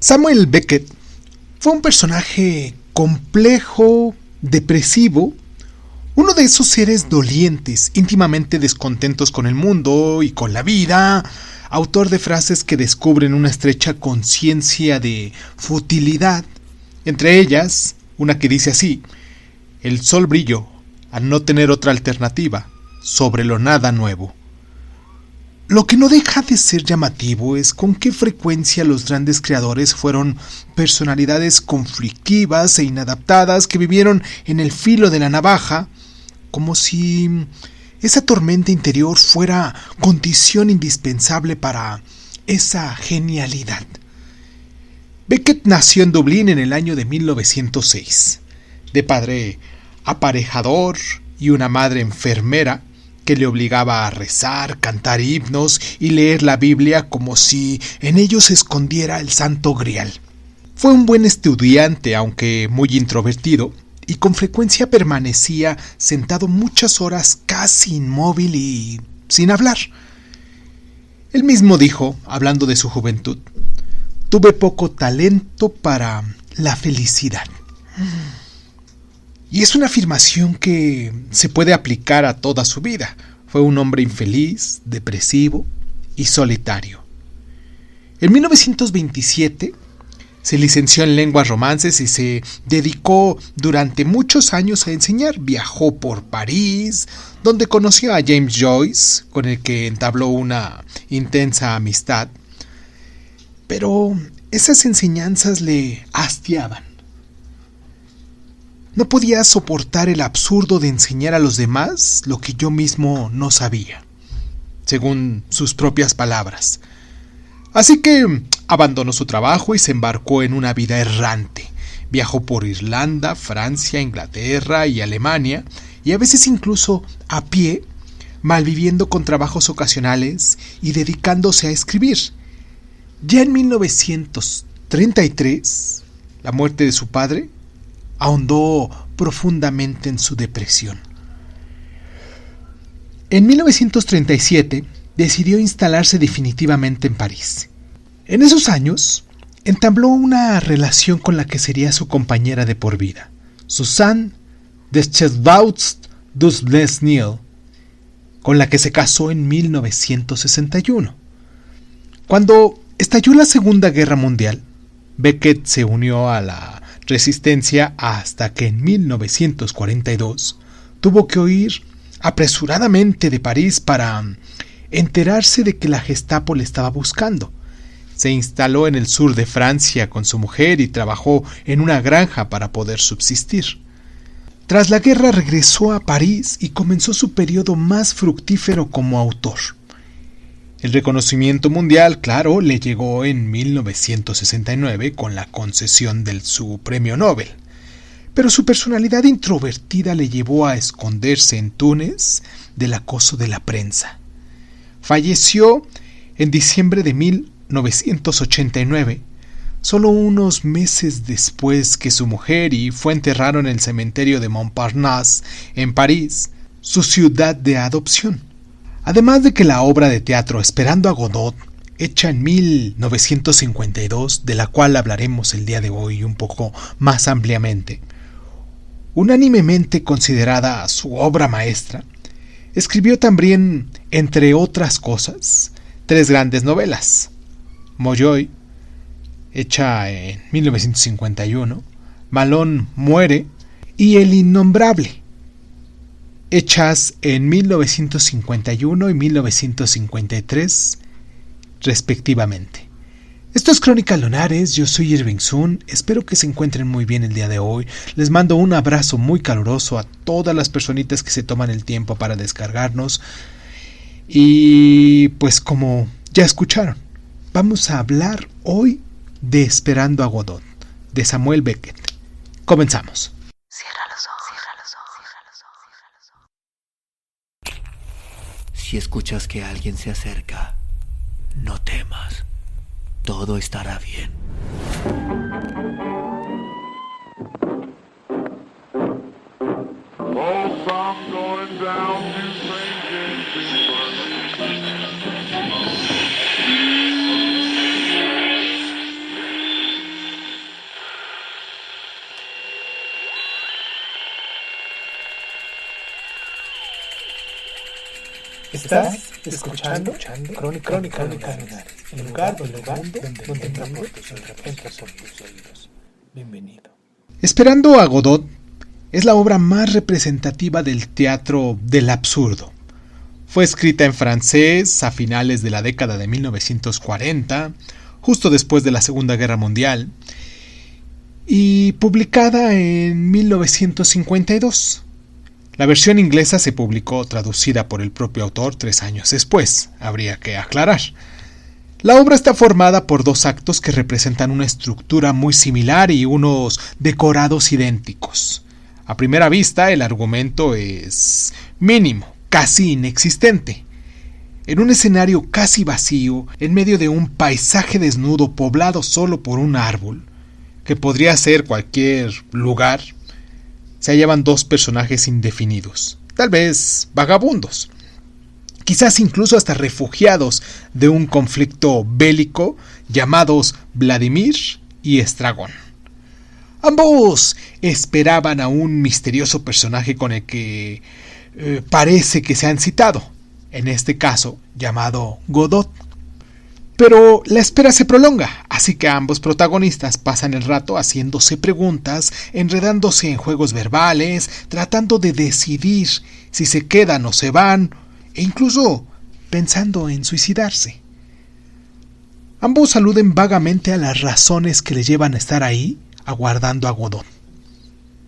Samuel Beckett fue un personaje complejo, depresivo, uno de esos seres dolientes, íntimamente descontentos con el mundo y con la vida, autor de frases que descubren una estrecha conciencia de futilidad, entre ellas una que dice así: el sol brilló, al no tener otra alternativa, sobre lo nada nuevo. Lo que no deja de ser llamativo es con qué frecuencia los grandes creadores fueron personalidades conflictivas e inadaptadas que vivieron en el filo de la navaja, como si esa tormenta interior fuera condición indispensable para esa genialidad. Beckett nació en Dublín en el año de 1906, de padre aparejador y una madre enfermera que le obligaba a rezar, cantar himnos y leer la Biblia como si en ellos se escondiera el Santo Grial. Fue un buen estudiante, aunque muy introvertido, y con frecuencia permanecía sentado muchas horas casi inmóvil y sin hablar. Él mismo dijo, hablando de su juventud: tuve poco talento para la felicidad. Y es una afirmación que se puede aplicar a toda su vida. Fue un hombre infeliz, depresivo y solitario. En 1927 se licenció en lenguas romances y se dedicó durante muchos años a enseñar. Viajó por París, donde conoció a James Joyce, con el que entabló una intensa amistad. Pero esas enseñanzas le hastiaban. No podía soportar el absurdo de enseñar a los demás lo que yo mismo no sabía, según sus propias palabras. Así que abandonó su trabajo y se embarcó en una vida errante. Viajó por Irlanda, Francia, Inglaterra y Alemania, y a veces incluso a pie, malviviendo con trabajos ocasionales y dedicándose a escribir. Ya en 1933, la muerte de su padre ahondó profundamente en su depresión. En 1937 decidió instalarse definitivamente en París. En esos años entabló una relación con la que sería su compañera de por vida, Suzanne Deschambault-Dudley-Neal, con la que se casó en 1961. Cuando estalló la Segunda Guerra Mundial, Beckett se unió a la resistencia hasta que en 1942 tuvo que huir apresuradamente de París para enterarse de que la Gestapo le estaba buscando. Se instaló en el sur de Francia con su mujer y trabajó en una granja para poder subsistir. Tras la guerra regresó a París y comenzó su periodo más fructífero como autor. El reconocimiento mundial, claro, le llegó en 1969 con la concesión de su premio Nobel. Pero su personalidad introvertida le llevó a esconderse en Túnez del acoso de la prensa. Falleció en diciembre de 1989, solo unos meses después que su mujer fue enterrado en el cementerio de Montparnasse, en París, su ciudad de adopción. Además de que la obra de teatro Esperando a Godot, hecha en 1952, de la cual hablaremos el día de hoy un poco más ampliamente, unánimemente considerada su obra maestra, escribió también, entre otras cosas, 3 grandes novelas: Molloy, hecha en 1951, Malone muere, y El Innombrable, hechas en 1951 y 1953, respectivamente. Esto es Crónica Lunares, yo soy Irving Sun, espero que se encuentren muy bien el día de hoy. Les mando un abrazo muy caluroso a todas las personitas que se toman el tiempo para descargarnos. Y pues como ya escucharon, vamos a hablar hoy de Esperando a Godot, de Samuel Beckett. Comenzamos. Cierra los ojos. Si escuchas que alguien se acerca, no temas. Todo estará bien. Estás escuchando Crónica Lunares, el lugar donde entra por tus oídos. Bienvenido. Esperando a Godot es la obra más representativa del teatro del absurdo. Fue escrita en francés a finales de la década de 1940, justo después de la Segunda Guerra Mundial, y publicada en 1952. La versión inglesa se publicó traducida por el propio autor 3 años después, habría que aclarar. La obra está formada por 2 actos que representan una estructura muy similar y unos decorados idénticos. A primera vista, el argumento es mínimo, casi inexistente. En un escenario casi vacío, en medio de un paisaje desnudo poblado solo por un árbol, que podría ser cualquier lugar, se hallaban 2 personajes indefinidos, tal vez vagabundos, quizás incluso hasta refugiados de un conflicto bélico, llamados Vladimir y Estragón. Ambos esperaban a un misterioso personaje con el que parece que se han citado, en este caso llamado Godot. Pero la espera se prolonga, así que ambos protagonistas pasan el rato haciéndose preguntas, enredándose en juegos verbales, tratando de decidir si se quedan o se van, e incluso pensando en suicidarse. Ambos aluden vagamente a las razones que le llevan a estar ahí, aguardando a Godot.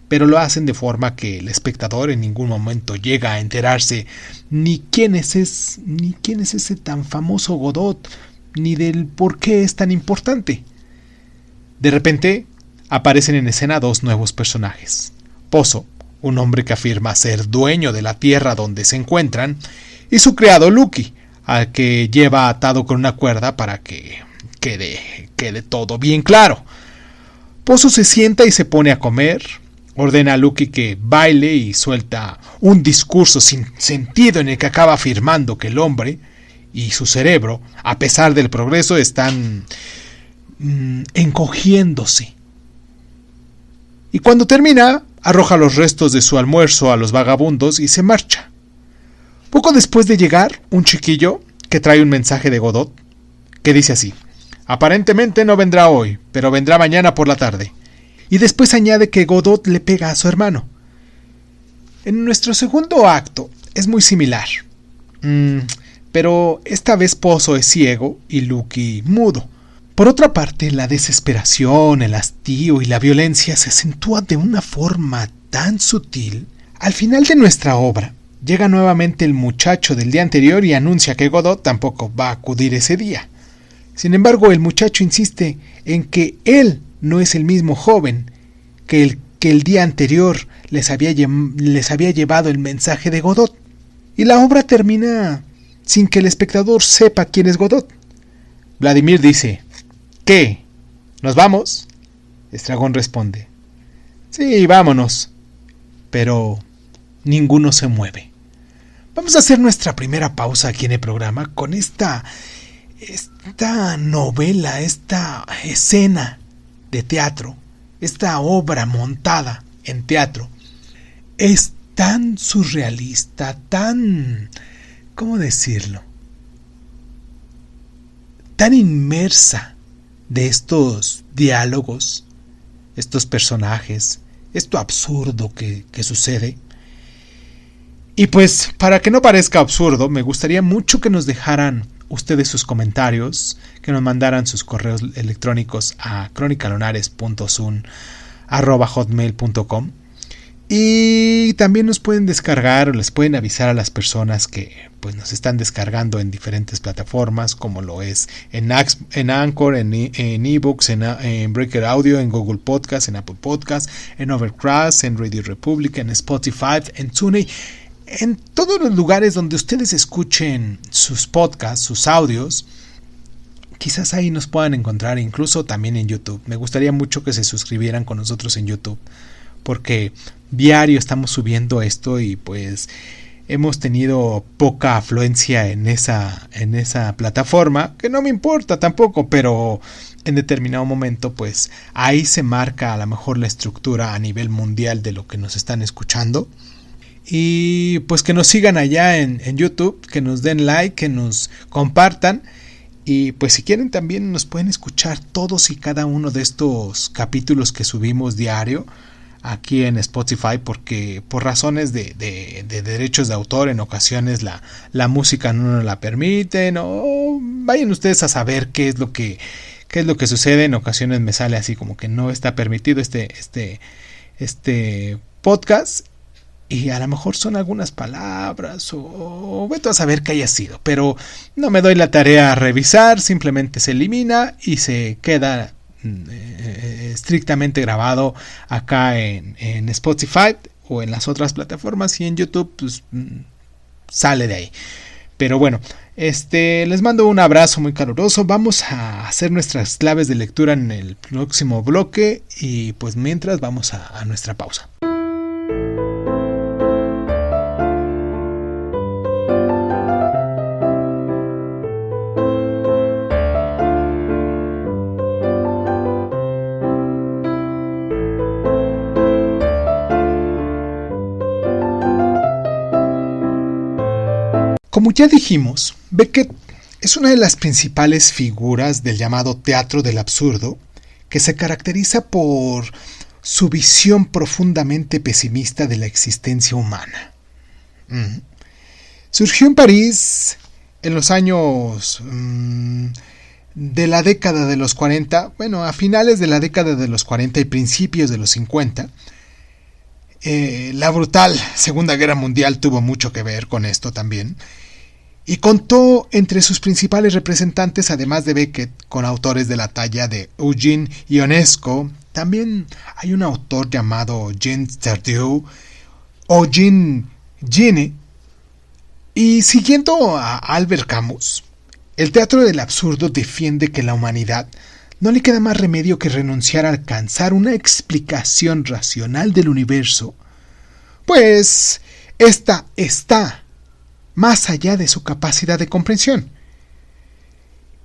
Pero lo hacen de forma que el espectador en ningún momento llega a enterarse ni quién es ese tan famoso Godot, ni del por qué es tan importante. De repente, aparecen en escena 2 nuevos personajes. Pozo, un hombre que afirma ser dueño de la tierra donde se encuentran, y su criado Lucky, al que lleva atado con una cuerda para que quede todo bien claro. Pozo se sienta y se pone a comer, ordena a Lucky que baile y suelta un discurso sin sentido en el que acaba afirmando que el hombre y su cerebro, a pesar del progreso, están encogiéndose. Y cuando termina, arroja los restos de su almuerzo a los vagabundos y se marcha. Poco después de llegar, un chiquillo que trae un mensaje de Godot, que dice así: aparentemente no vendrá hoy, pero vendrá mañana por la tarde. Y después añade que Godot le pega a su hermano. En nuestro segundo acto es muy similar. Pero esta vez Pozo es ciego y Lucky mudo. Por otra parte, la desesperación, el hastío y la violencia se acentúan de una forma tan sutil. Al final de nuestra obra, llega nuevamente el muchacho del día anterior y anuncia que Godot tampoco va a acudir ese día. Sin embargo, el muchacho insiste en que él no es el mismo joven que el día anterior les había llevado el mensaje de Godot. Y la obra termina sin que el espectador sepa quién es Godot. Vladimir dice: ¿qué? ¿Nos vamos? Estragón responde: sí, vámonos. Pero ninguno se mueve. Vamos a hacer nuestra primera pausa aquí en el programa con esta novela, esta escena de teatro, esta obra montada en teatro. Es tan surrealista, tan... ¿cómo decirlo? Tan inmersa de estos diálogos, estos personajes, esto absurdo que sucede. Y pues, para que no parezca absurdo, me gustaría mucho que nos dejaran ustedes sus comentarios, que nos mandaran sus correos electrónicos a cronicalonares.sun@hotmail.com. Y también nos pueden descargar o les pueden avisar a las personas que pues nos están descargando en diferentes plataformas, como lo es en Anchor, en eBooks, en Breaker Audio, en Google Podcast, en Apple Podcast, en Overcast, en Radio Republic, en Spotify, en TuneIn, en todos los lugares donde ustedes escuchen sus podcasts, sus audios. Quizás ahí nos puedan encontrar, incluso también en YouTube. Me gustaría mucho que se suscribieran con nosotros en YouTube, porque diario estamos subiendo esto y pues hemos tenido poca afluencia en esa plataforma, que no me importa tampoco, pero en determinado momento pues ahí se marca a lo mejor la estructura a nivel mundial de lo que nos están escuchando. Y pues que nos sigan allá en YouTube, que nos den like, que nos compartan. Y pues si quieren también nos pueden escuchar todos y cada uno de estos capítulos que subimos diario aquí en Spotify, porque por razones de derechos de autor en ocasiones la música no nos la permite. No, vayan ustedes a saber qué es lo que sucede. En ocasiones me sale así como que no está permitido este podcast, y a lo mejor son algunas palabras o vete a saber qué haya sido, pero no me doy la tarea a revisar, simplemente se elimina y se queda estrictamente grabado acá en Spotify o en las otras plataformas, y en YouTube pues sale de ahí. Pero bueno, les mando un abrazo muy caluroso. Vamos a hacer nuestras claves de lectura en el próximo bloque, y pues mientras vamos a nuestra pausa. Como ya dijimos, Beckett es una de las principales figuras del llamado teatro del absurdo, que se caracteriza por su visión profundamente pesimista de la existencia humana. Surgió en París en los años de la década de los 40, bueno, a finales de la década de los 40 y principios de los 50. La brutal Segunda Guerra Mundial tuvo mucho que ver con esto también, y contó entre sus principales representantes, además de Beckett, con autores de la talla de Eugene Ionesco. También hay un autor llamado Jean Tardieu o Jean Genet. Y siguiendo a Albert Camus, el teatro del absurdo defiende que a la humanidad no le queda más remedio que renunciar a alcanzar una explicación racional del universo, pues esta está más allá de su capacidad de comprensión.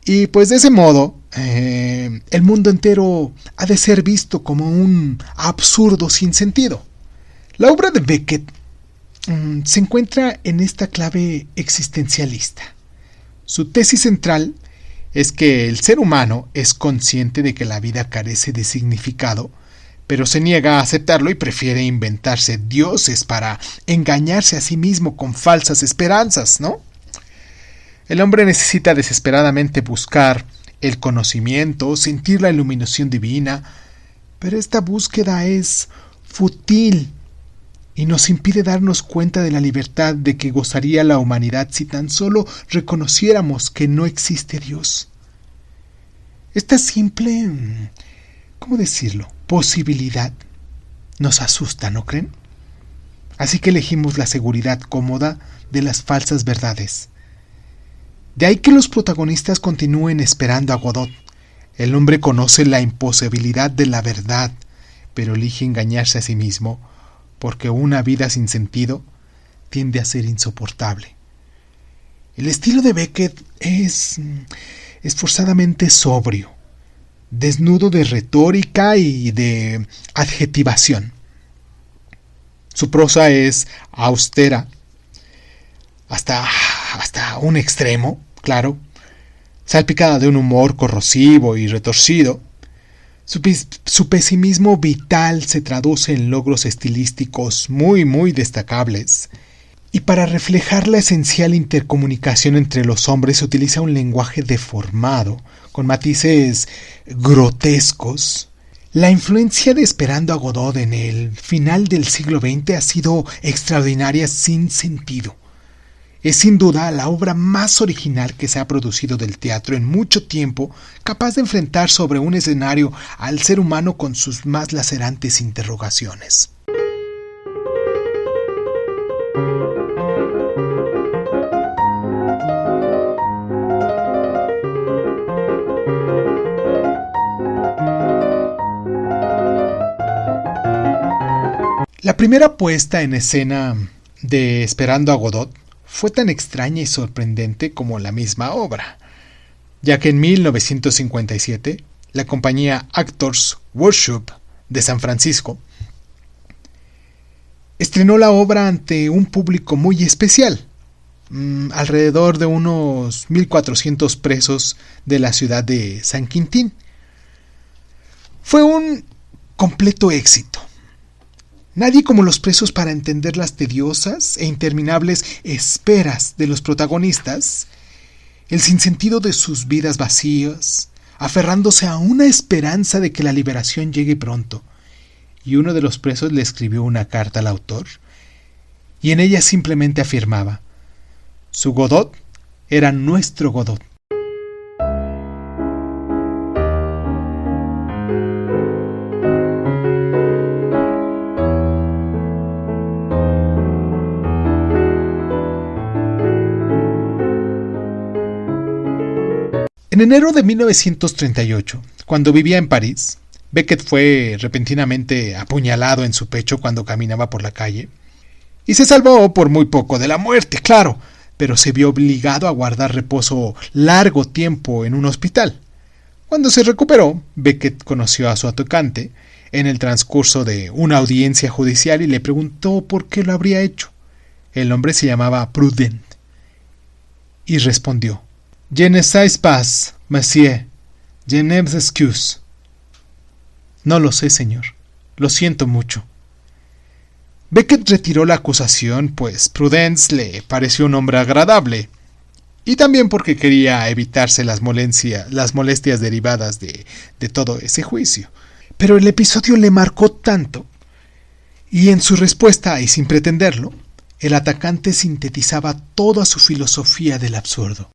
Y pues de ese modo, el mundo entero ha de ser visto como un absurdo sin sentido. La obra de Beckett se encuentra en esta clave existencialista. Su tesis central es que el ser humano es consciente de que la vida carece de significado, pero se niega a aceptarlo y prefiere inventarse dioses para engañarse a sí mismo con falsas esperanzas, ¿no? El hombre necesita desesperadamente buscar el conocimiento, sentir la iluminación divina, pero esta búsqueda es fútil y nos impide darnos cuenta de la libertad de que gozaría la humanidad si tan solo reconociéramos que no existe Dios. Esta simple, ¿cómo decirlo?, posibilidad nos asusta, ¿no creen? Así que elegimos la seguridad cómoda de las falsas verdades. De ahí que los protagonistas continúen esperando a Godot. El hombre conoce la imposibilidad de la verdad, pero elige engañarse a sí mismo, porque una vida sin sentido tiende a ser insoportable. El estilo de Beckett es esforzadamente sobrio, desnudo de retórica y de adjetivación. Su prosa es austera hasta un extremo, claro, salpicada de un humor corrosivo y retorcido. Su pesimismo vital se traduce en logros estilísticos muy destacables. Y para reflejar la esencial intercomunicación entre los hombres se utiliza un lenguaje deformado, con matices grotescos. La influencia de Esperando a Godot en el final del siglo XX ha sido extraordinaria sin sentido. Es sin duda la obra más original que se ha producido del teatro en mucho tiempo, capaz de enfrentar sobre un escenario al ser humano con sus más lacerantes interrogaciones. La primera puesta en escena de Esperando a Godot fue tan extraña y sorprendente como la misma obra, ya que en 1957 la compañía Actors Workshop de San Francisco estrenó la obra ante un público muy especial, alrededor de unos 1400 presos de la ciudad de San Quintín. Fue un completo éxito. Nadie como los presos para entender las tediosas e interminables esperas de los protagonistas, el sinsentido de sus vidas vacías, aferrándose a una esperanza de que la liberación llegue pronto. Y uno de los presos le escribió una carta al autor, y en ella simplemente afirmaba: su Godot era nuestro Godot. En enero de 1938, cuando vivía en París, Beckett fue repentinamente apuñalado en su pecho cuando caminaba por la calle, y se salvó por muy poco de la muerte, claro, pero se vio obligado a guardar reposo largo tiempo en un hospital. Cuando se recuperó, Beckett conoció a su atacante en el transcurso de una audiencia judicial y le preguntó por qué lo habría hecho. El hombre se llamaba Prudent, y respondió: Je ne sais pas, monsieur. Je ne m'excuse. No lo sé, señor. Lo siento mucho. Beckett retiró la acusación, pues Prudence le pareció un hombre agradable, y también porque quería evitarse las molestias derivadas de todo ese juicio. Pero el episodio le marcó tanto, y en su respuesta, y sin pretenderlo, el atacante sintetizaba toda su filosofía del absurdo.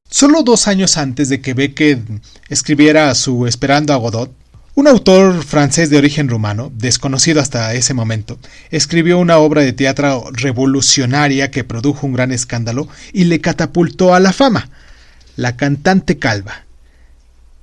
Solo 2 años antes de que Beckett escribiera su Esperando a Godot, un autor francés de origen rumano, desconocido hasta ese momento, escribió una obra de teatro revolucionaria que produjo un gran escándalo y le catapultó a la fama: La cantante calva.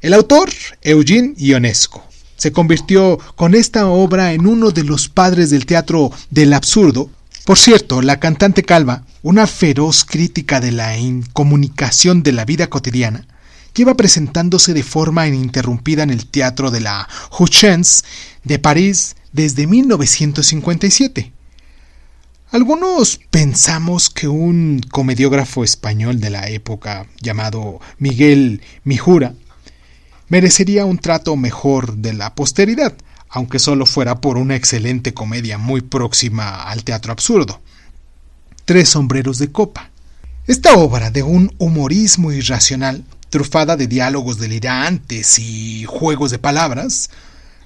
El autor, Eugene Ionesco, se convirtió con esta obra en uno de los padres del teatro del absurdo. Por cierto, La cantante calva, una feroz crítica de la incomunicación de la vida cotidiana, lleva presentándose de forma ininterrumpida en el teatro de la Huchens de París desde 1957. Algunos pensamos que un comediógrafo español de la época llamado Miguel Mijura merecería un trato mejor de la posteridad, aunque solo fuera por una excelente comedia muy próxima al teatro absurdo: Tres sombreros de copa. Esta obra de un humorismo irracional, trufada de diálogos delirantes y juegos de palabras,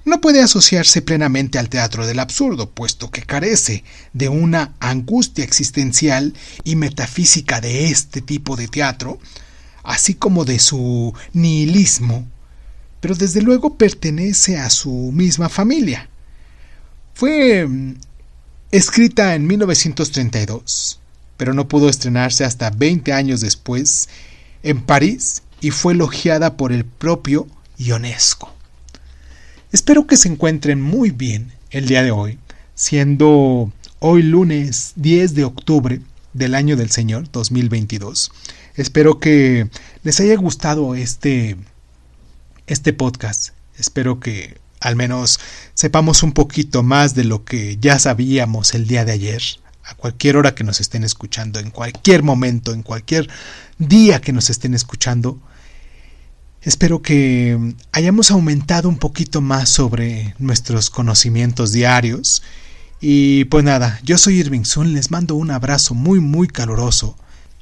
no puede asociarse plenamente al teatro del absurdo, puesto que carece de una angustia existencial y metafísica de este tipo de teatro, así como de su nihilismo, pero desde luego pertenece a su misma familia. Fue escrita en 1932, pero no pudo estrenarse hasta 20 años después en París y fue elogiada por el propio Ionesco. Espero que se encuentren muy bien el día de hoy, siendo hoy lunes 10 de octubre del año del Señor 2022. Espero que les haya gustado este podcast. Espero que al menos sepamos un poquito más de lo que ya sabíamos el día de ayer. A cualquier hora que nos estén escuchando, en cualquier momento, en cualquier día que nos estén escuchando, espero que hayamos aumentado un poquito más sobre nuestros conocimientos diarios. Y pues nada, yo soy Irving Sun, les mando un abrazo muy muy caluroso.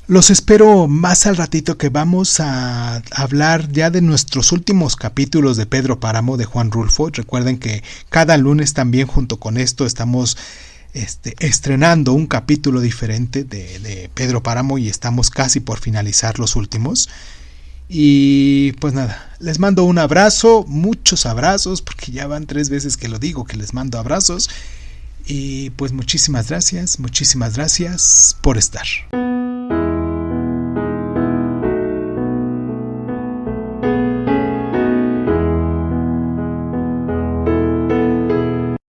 Los espero más al ratito, que vamos a hablar ya de nuestros últimos capítulos de Pedro Páramo de Juan Rulfo. Recuerden que cada lunes también junto con esto estamos estrenando un capítulo diferente de Pedro Páramo y estamos casi por finalizar los últimos. Y pues nada, les mando un abrazo, muchos abrazos, porque ya van 3 veces que lo digo, que les mando abrazos. Y pues muchísimas gracias por estar.